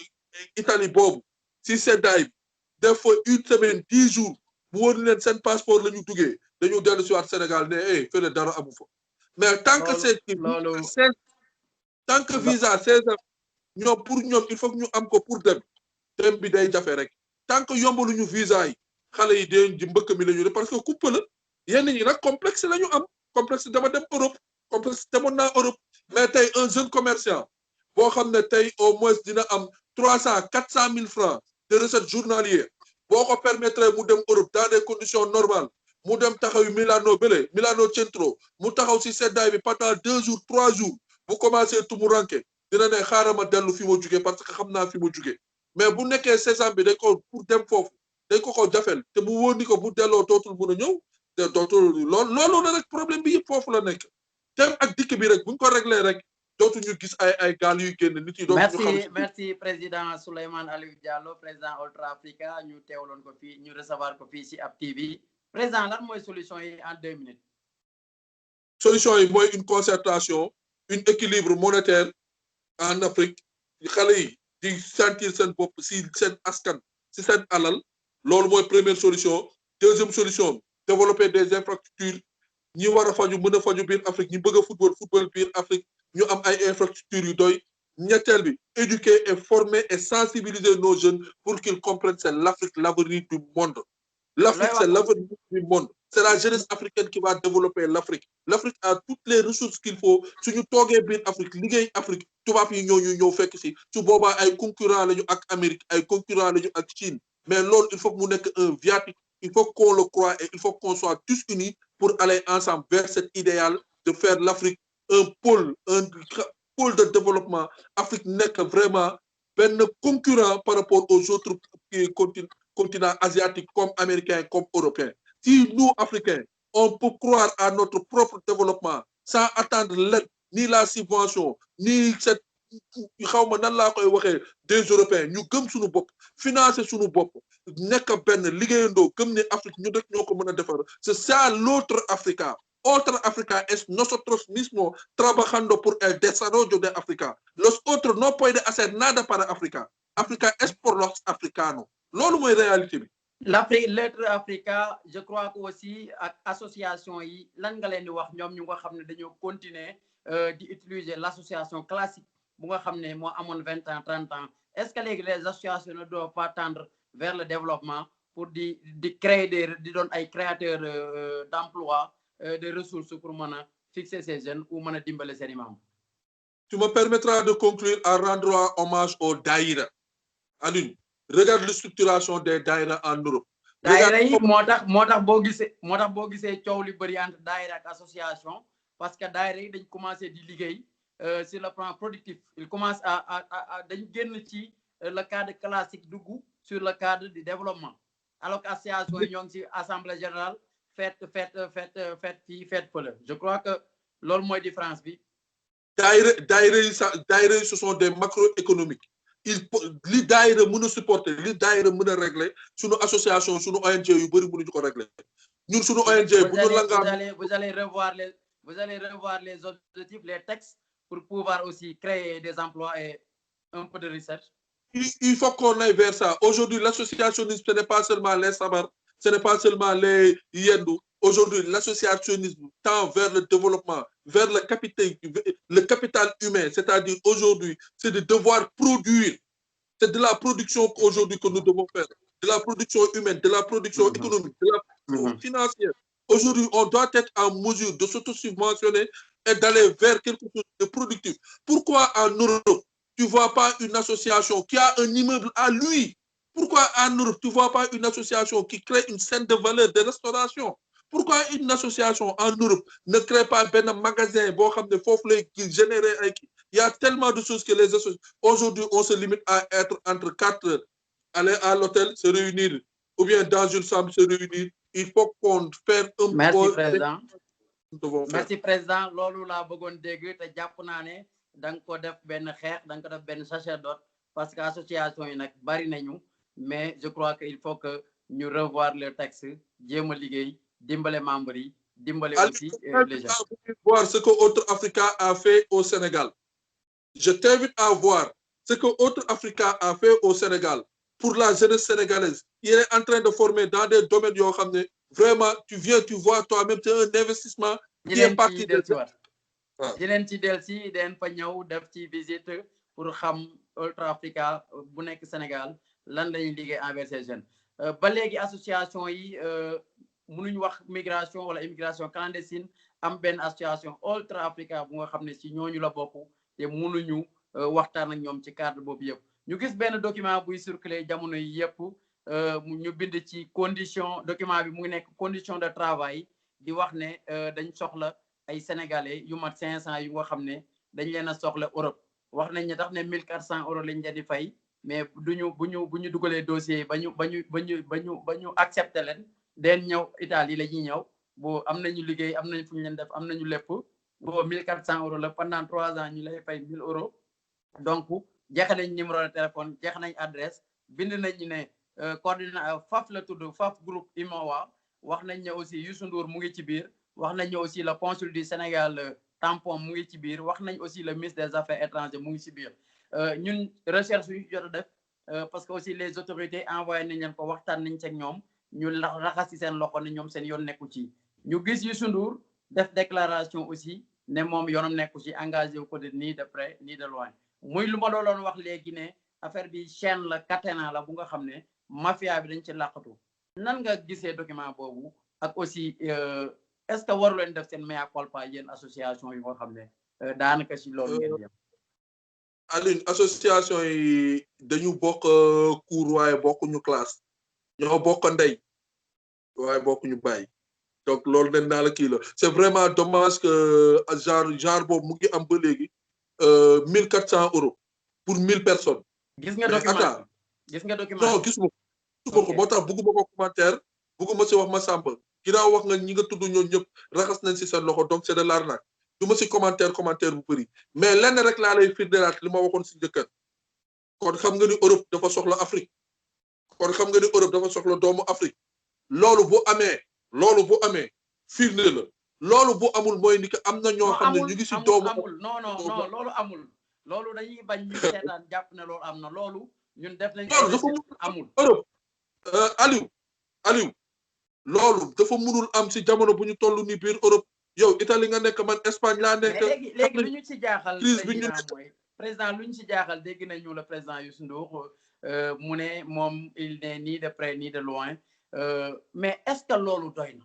Italie boobu si seddaay bi def fa 1 semaine 10 jours bu wóor leen seen passeport la ñu duggee dañu dellu si waat Sénégal ne fële dara amu fa mais tant que tant que visa 16 ans ñoom pour ñoom il faut que ñu am ko pour dem bi day jafe rek tant que yombaluñu visa yi xale yi dee ji mbëkk mi la ñu def parce que coupe la yenn ñi nag complexe la ñu am complexe dama dem Europe complexe demoon naa Europe mais tey un jeune commerçant boo xam ne tey au moins dina am 300-400 000 francs de recettes journalières boo ko permettre mu dem Europe dans des conditions normales mu dem taxaw Milano Centro mu taxaw si seddaay bi pendant 2 jours 3 jours bu commencé tumuranke dina ne xaaral ma dellu fi ma jugee parce que xam naa fi ma jugee mais bu nekkee Sésame bi dañ ko pour dem foofu dañ ko jafel te mu wóor ni ko bu delloo dootul mën a ñëw te dootul loolu la rek problème bi yëpp foofu la nekk dem ak dikk bi rek buñ ko réglé rek dootuñu gis ay gaal yuy génn nit yi dootuñu xam. merci président Souleymane Aliou Diallo président Ultra Africa ñu teewloon ko fii ñu recevoir ko fii si Up TV président lan mooy solution yi en 2 minutes. solution yi mooy une concertation un équilibre monétaire en Afrique xale yi di sentir seen bopp si seen askan si seen alal loolu mooy première solution. Deuxième solution développer des infrastructures ñi war a faju mën a faju biir Afrique ñi bëgg a football biir Afrique ñu am ay infrastructures yu doy. ñetteel bi éduquer et former et sensibiliser nos jeunes pour qu'ils comprennent c'est l'Afrique l'avenir du monde. L'Afrique c'est l'avenir du monde. C'est la jeunesse africaine qui va développer l'Afrique. L'Afrique a toutes les ressources qu'il faut suñu toogee biir Afrique liggéey Afrique tubaab yi ñëw fekk si su boobaa ay concurrents lañu ak Amérique ay concurrents lañu ak Chine mais loolu il faut que mu nekk un viatique. Il faut qu'on le croie et il faut qu'on soit tous unis pour aller ensemble vers cet idéal de faire l'Afrique un pôle de développement. Afrique n'est que vraiment un concurrent par rapport aux autres continents asiatiques comme américains, comme européens. Si nous, Africains, on peut croire à notre propre développement sans attendre l'aide, ni la subvention, ni cette xawma nan laa koy waxee des Européens ñu gëm suñu bopp financer suñu bopp nekk benn liggéeyandoo gëm ne Afrique ñu rek ñoo ko mën a defar c'est ça l'autre Africa. Otro Africa es nosotros mismos trabajando por el desarrollo de África. Los otros no pueden hacer nada para África. África es por los africanos. Loolu mooy réalité bi. L'Afrique l'autre Africa je crois que aussi ak association yi lan nga leen di wax ñoom ñu nga xam ne dañoo continuer di utiliser l'association classique bu nga xam ne moo amoon 20 ans 30 ans est-ce que léegi les associations ne doivent pas tendre vers le développement pour di créer di doon ay créateurs d'emploi de ressources pour mën a fixer ces jeunes ou mën a dimbale seen i membres. Tu me permettras de conclure en rendant hommage aux daïra. Alioune, regarde la structuration des daïra en Europe. daïra yi moo tax boo gisee coow li bëri entre daïra ak association parce que daïra yi dañ commencé di liggéey sur le plan productif il commence à dañ génn ci le cadre classique dugg sur le cadre du développement alors que association yi ñoo ngi ci assemblée générale fête fii fête fële je crois que loolu mooy différence bi. daïra yi ce sont des macroéconomiques li daïra mën a supporter li daïra mën a régler suñu association suñu ONG yu bëri mënuñu ko régler ñun suñu ONG bu ñu vous allez revoir les objectifs les textes pour pouvoir aussi créer des emplois et un peu de recherche. Il faut qu'on aille vers ça. Aujourd'hui, l'associationnisme, ce n'est pas seulement les sabar, ce n'est pas seulement les yendou. Aujourd'hui, l'associationnisme tend vers le développement, vers le capital humain. C'est-à-dire, aujourd'hui, c'est de devoir produire. C'est de la production qu'aujourd'hui que nous devons faire. De la production humaine, de la production économique, de la production financière. Aujourd'hui, on doit être en mesure de s'auto-subventionner et d'aller vers quelque chose de productif. Pourquoi en Europe, tu ne vois pas une association qui a un immeuble à lui? Pourquoi en Europe, tu ne vois pas une association qui crée une scène de valeur de restauration? Pourquoi une association en Europe ne crée pas un magasin qui génère? Il y a tellement de choses que les associations... Aujourd'hui, on se limite à être entre 4 heures, aller à l'hôtel, se réunir, ou bien dans une chambre, se réunir. Il faut qu'on fasse un peu... Merci, Président. Merci, Président. Loolu laa bëggoon dégg te jàpp naa ne da nga ko def benn xeex da nga ko def benn sacerdoce parce que association yi nag bari nañu mais je crois que il faut que ñu revoir le texte jéem a liggéey dimbale membres yi dimbale aussi les gens. Voir ce que Autre Africa a fait au Sénégal. Je t'invite à voir ce que Autre Africa a fait au Sénégal pour la jeunesse sénégalaise. Il est en train de former dans des domaines yoo xam ne vraiment tu viens tu vois toi-même c'est un investissement qui est parti de di leen ci del si den fa ñëw def ci visite pour xam Ultra Africa bu nekk Sénégal lan lañuy liggéey envers ces jeunes ba léegi association yi mënuñ wax migration wala immigration clandestine am benn association Ultra Africa bu nga xam ne si ñooñu la bokk te mënuñu waxtaan ak ñoom ci cadre boobu yëpp ñu gis benn document buy circuler jamono yi yëpp ñu bind ci condition document bi mu ngi nekk condition de travail di wax ne dañ soxla ay sénégalais yu mat 500 yu nga xam ne dañ leen a soxla Europe wax nañ ne tax ne 1400 euros lañ leen di fay mais bu ñu dugalee dossier ba ñu accepté leen den ñëw Italie la ñuy ñëw bo am nañu liggéey am nañ fu ñu leen def am nañu lépp bo 1400 euros la pendant 3 ans ñu lay fay 1000 euros donc jeex nañ numéro de téléphone jeex nañ adresse bind nañ ne coordinateur FAF la tudd FAF groupe IMOA wax nañ ne aussi Youssou Ndour mu ngi ci biir wax nañ ne aussi le consul du Sénégal tampon mu ngi ci biir wax nañ aussi le ministre des affaires étrangères mu ngi ci biir ñun recherche yu jot a def parce que aussi les autorités envoyé nañ leen ko waxtaan nañ ci ak ñoom ñu raxas ci seen loxo ne ñoom seen yoon nekku ci ñu gis Youssou Ndour def déclaration aussi ne moom yoonam nekku ci engagé wu ko de ni de près ni de loin muy lu ma doon wax léegi ne affaire bi chaîne la catena la bu nga xam ne mafia bi dañ ci làqatu nan nga gisee document boobu ak aussi est-ce que waru leen def seen mea culpa yéen association yi nga xam ne daanaka si loolu ngeen yem. Aline association yi dañu bokk cours waaye bokkuñu classe ñoo bokk ndey waaye bokkuñu bàyyi donc loolu dañ naa la kii la c'est vraiment dommage que genre boobu mu ngi am ba léegi 1400 euros pour 1000 personnes. gis nga document gis nga document non gisuma ko moo tax bëgguma ko commentaire bëgguma si wax ma sàmba ginnaaw wax nga ñi nga tudd ñoom ñëpp raxas nañ si seen loxo donc c'est de l'arnaque du ma si commentaire bu bëri mais lenn rek laa lay firndelaat li ma waxoon si njëkkat kon xam nga ni Europe dafa soxla Afrique kon xam nga ni Europe dafa soxla doomu Afrique loolu bu amee firnde la loolu bu amul mooy ni que am na ñoo xam ne ñu ngi si doomu amul non loolu amul loolu dañuy bañ ñu seetaan jàpp ne loolu am na loolu ñun def nañ amul Europe Aliou loolu dafa mënul am si jamono bu ñu toll ni biir Europe yow Italie nga nekk man Espagne laa nekk léegi lu ñu ci jaaxal président lu ñu ci jaaxal dégg nañu le président Youssou Ndour mu ne moom il n'est ni de près ni de loin mais est-ce que loolu doy na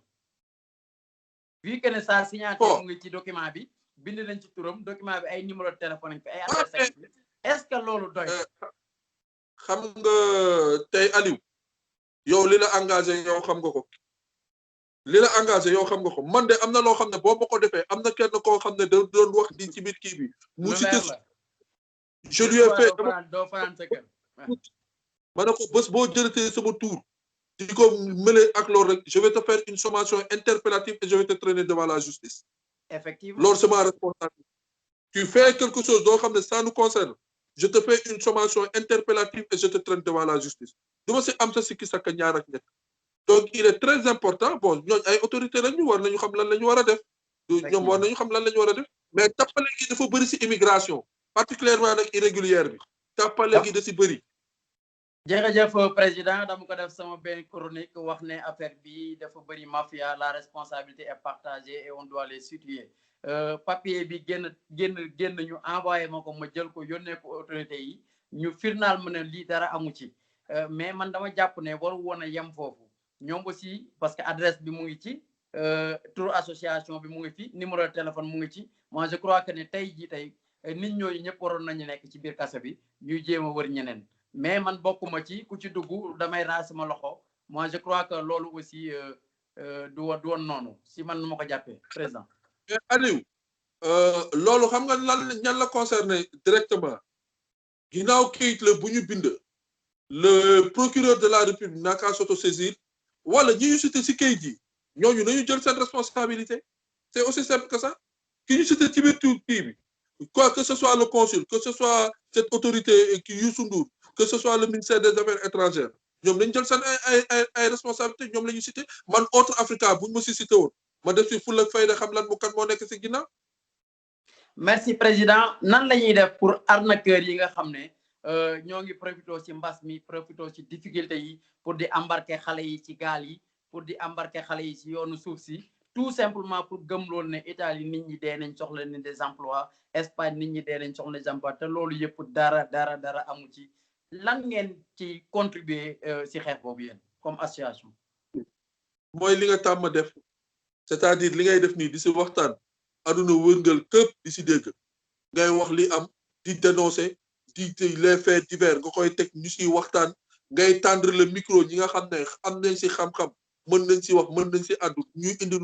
vu que ne sa signature mu ngi ci document bi bind nañ ci turam document bi ay numéro de téléphone fi ay adresse est-ce que loolu doy na xam nga tey Aliou yow li la engagé yow xam nga ko man de am na loo xam ne boo ma ko defee am na kenn koo xam ne da doon wax di ci biir kii bi mu cité je lui ai fait ma ne ko bés boo jëlatee sama tour di ko mêler ak loolu rek je vais te faire une sommation interpellative et je vais te traîner devant la justice effectivement loolu c'est ma responsabilité tu fais quelque chose doo xam ne ça nous concerne je te fais une sommation interpellative et je te traîne devant la justice du ma si am sa sikki sakka ñaar ak ñett donc il est très important bon ñooñu ay autorité lañu war nañu xam lan la ñu war a def ñoom war nañu xam lan la ñu war a def mais tappale gi dafa bëri si immigration particulièrement nag irrégulière bi tappale gi da si bëri jërëjëf président dama ko def sama benn chronique wax ne affaire bi dafa bëri mafia la responsabilité est partagée et on doit les situer papier bi génn ñu envoyé ma ko ma jël ko yónnee ko autorité yi ñu firnaal ma ne lii dara amu ci mais man dama jàpp ne waru woon a yem foofu ñoom aussi parce que adresse bi mu ngi ci tur association bi mu ngi fi numéro de téléphone mu ngi ci moi je crois que ne tey nit ñooñu ñëpp waroon nañu nekk ci biir kaso bi ñuy jéem a wër ñeneen mais man bokkuma ci ku ci dugg damay raas sama loxo moi je crois que loolu aussi du woon noonu si man nu ma ko jàppee président. mais Aliou loolu xam nga ñan la concerné directement ginnaaw kayit la bu ñu bind le procureur de la République n'a qu'à s'autosaisir wala ñi ñu cité si kayit yi ñooñu nañu jël seen responsabilité c'est aussi simple que ça ki ñu cité ci biir kii bi quoi que ce soit le consul que ce soit cette autorité qui Youssou Ndour que ce soit le ministère des Affaires étrangères ñoom nañu jël seen ay responsabilité ñoom la ñu cité man autre Africa buñ ma si cité woon ma def si fulla ak fayda xam lan mu kan moo nekk si ginnaaw. merci président nan la ñuy def pour arnaqueurs yi nga xam ne ñoo ngi profité ci mbas mi profité ci difficulté yi pour di embarquer xale yi ci gaal yi pour di embarquer xale yi ci yoonu suuf si tout simplement pour gëm loolu ne Italie nit ñi dee nañ soxla ne des emplois Espagne nit ñi dee nañ soxla des emplois te loolu yëpp dara amu ci lan ngeen ci contribuer ci xeex boobu yéen comme association. mooy li nga tàmm def c'est-à-dire li ngay def nii di si waxtaan aduna wërngal këpp di si dégg ngay wax li am di dénoncer di les faits divers nga koy teg ñu siy waxtaan ngay tendre le micro ñi nga xam ne am nañ si xam-xam mën nañ si wax mën nañ si àddu ñuy indi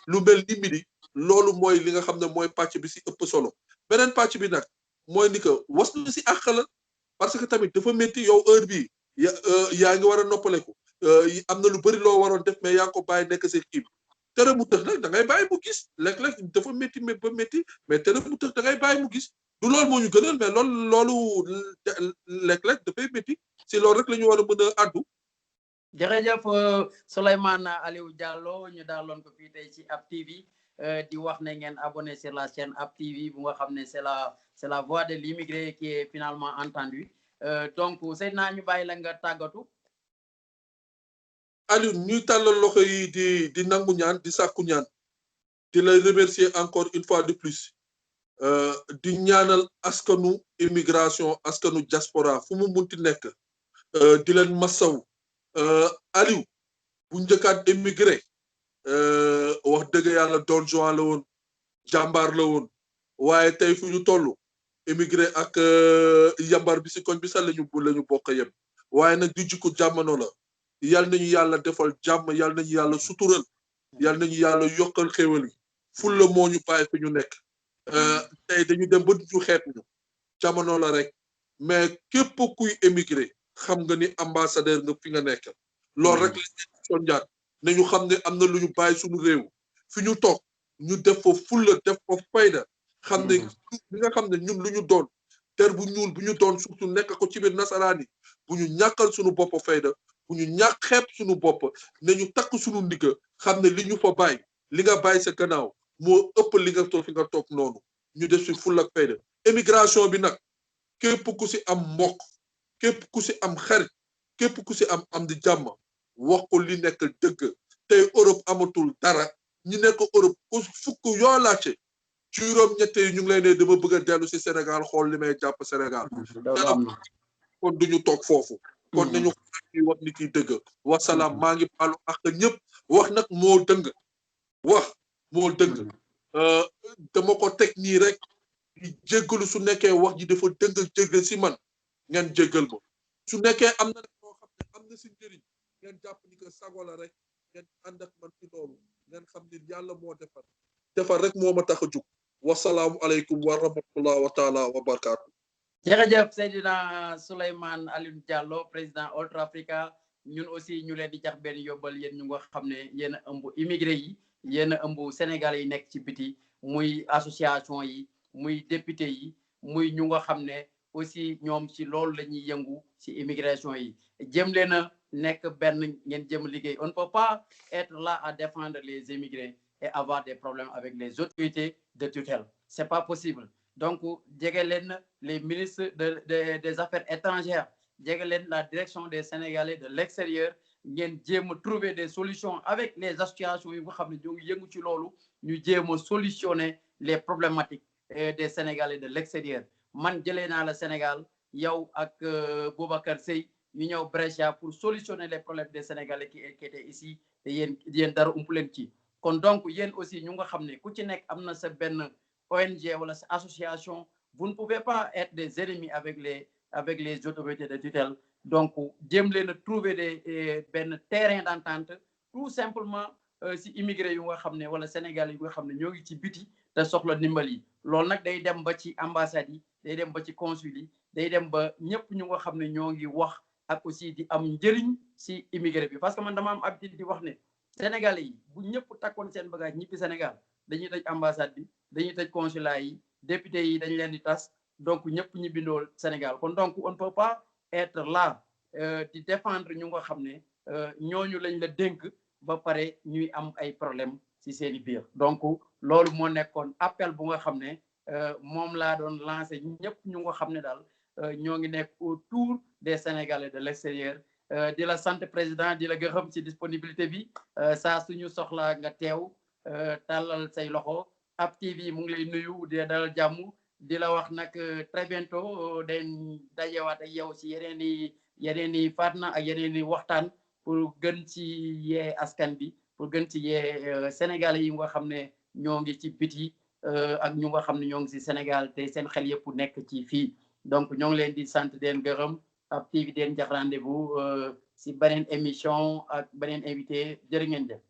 lu mel ni midi loolu mooy li nga xam ne mooy pàcc bi si ëpp solo beneen pàcc bi nag mooy ni que waslu si àq la parce que tamit dafa métti yow heure bii yaa ngi war a noppaleku am na lu bëri loo waroon def mais yaa ngi ko bàyyi nekk si kii bi tere mu tëx nag da ngay bàyyi mu gis léeg-léeg dafa métti ba métti mais tere mu tëx da ngay bàyyi mu gis du loolu moo ñu gënal mais loolu léeg-léeg dafay métti si loolu rek la ñu war a mën a addu. jërëjëf Souleymane Aliou Diallo ñu daaloon ko fii tey ci App TV di wax ne ngeen abonné sur la chaîne App TV bu nga xam ne c'est la voix de l'immigré qui est finalement entendue donc Seydina ñu bàyyi la nga tàggatu. Aliou ñuy tàllal loxo yi di nangu ñaan di sàkku ñaan di lay remercier encore une fois de plus di ñaanal askanu immigration askanu diaspora fu mu munti nekk di leen massaw Aliou bu njëkkaat émigré wax dëgg yàlla Don Juan la woon jàmbaar la woon waaye tey fu ñu toll émigré ak yambar bi si koñ bi sax lañu bokk yem waaye nag di jikko jamono la yal nañu yàlla defal jàmm yal nañu yàlla sutural yal nañu yàlla yokkal xéwal yi ful la moo ñu bàyyi fi ñu nekk tey dañu dem ba ñu xeet ñu jamono la rek mais képp kuy émigré xam nga ni ambassadeur nga fi nga nekk loolu rek la sonjaat nañu xam ne am na lu ñu bàyyi suñu réew fi ñu toog ñu def fa fulla def fa fayda xam ne li nga xam ne ñun lu ñu doon ter bu ñuul bu ñu doon surtout nekk ko ci biir nasaraan yi bu ñu ñàkkal suñu bopp fayda bu ñu ñàkk xeeb suñu bopp nañu takk suñu ndigga xam ne li ñu fa bàyyi li nga bàyyi sa gannaaw moo ëpp li nga toog fi nga toog noonu ñu def si fulla ak fayda émigration bi nag képp ku si am mbokk képp ku si am xarit képp ku si am di jàmm wax ko li nekk dëgg tey Europe amatul dara ñi nekk Europe ku fukk yoo laajte ci juróom-ñett yi ñu ngi lay ne dama bëgg a dellu si Sénégal xool li may jàpp Sénégal kon duñu toog foofu kon nañu wax ni ki dëgg wasalaam maa ngi baalu ak ñëpp wax nag moo dëng wax moo dëng dama ko teg nii rek jéggalu su nekkee wax ji dafa dëng jéggal si man ngeen jéggal ma su nekkee am na loo xam ne am na si njëriñ ngeen jàpp ni que sago la rek ngeen ànd ak man ci loolu ngeen xam ni yàlla moo defar rek moo ma tax a jug wasalaamu aleykum wa rahmatullah wa taala wa barakaatu. jërëjëf Seydina Souleymane Aliou Diallo président Ultra Africa ñun aussi ñu leen di jax benn yóbbal yéen ñu nga xam ne yéen a ëmb immigré yi yéen a ëmb sénégalais yi nekk ci biti muy association yi muy député yi muy ñu nga xam ne aussi ñoom ci loolu la ñuy yëngu ci immigration yi jëm leen a nekk benn ngeen jëm liggéey on ne peut pas être là à défendre les immigrés et avoir des problèmes avec les autorités de tutelle c'est pas possible. Donc jege leen les ministres des affaires étrangères jege leen la direction des Sénégalais de l'extérieur ngeen jéem a trouver des solutions avec les associations yi nga xam ne ñoo ngi yëngu ci loolu ñu jéem a solutionner les problématiques des Sénégalais de l'extérieur man jëlee naa la Sénégal yow ak Boubacar Seye ñu ñëw Brescia pour solutionner les problèmes des Sénégalais qui étaient ici te yéen dara ump leen ci kon donc yéen aussi ñu nga xam ne ku ci nekk am na sa benn ONG ou association, vous ne pouvez pas être des ennemis avec les autorités de tutelle. Donc, j'aime trouver des terrains d'entente, tout simplement, si immigrés yu nga xam ne wala Sénégal yu nga xam ne ñoo ngi ci biti te soxla ndimbal yi loolu nag day dem ba ci ambassade yi day dem ba ci consul yi day dem ba ñëpp ñu nga xam ne ñoo ngi wax ak aussi di am njëriñ si immigré bi parce que man dama am habitude di wax ne Sénégalais yi bu ñëpp takkoon seen bagage ñibbi Sénégal dañuy tëj ambassade bi dañuy tëj consulat yi député yi dañ leen di tas donc ñëpp ñi bindool Sénégal kon donc on ne peut pas être là di défendre ñu nga xam ne ñooñu lañ la dénk ba pare ñuy am ay problème ci seeni biir donc loolu moo nekkoon appel bu nga xam ne moom laa doon lancé ñëpp ñu nga xam ne daal ñoo ngi nekk autour des Sénégalais de l'extérieur di la sant président di la gërëm ci disponibilité bi saa suñu soxlaa nga teew tàllal say loxo App TV mu ngi lay nuyu di dalal jàmm di la wax nag très bientôt dañ dajewaat ak yow ci yeneen i fatna ak yeneen i waxtaan pour gën ci yee askan bi pour gën ci yee Sénégalais yi nga xam ne ñoo ngi ci biti ak ñu nga xam ne ñoo ngi ci Sénégal te seen xel yëpp nekk ci fii donc ñoo ngi leen di sant den gërëm App TV den jox rendez-vous ci beneen émission ak beneen invité jërë ngeen jëf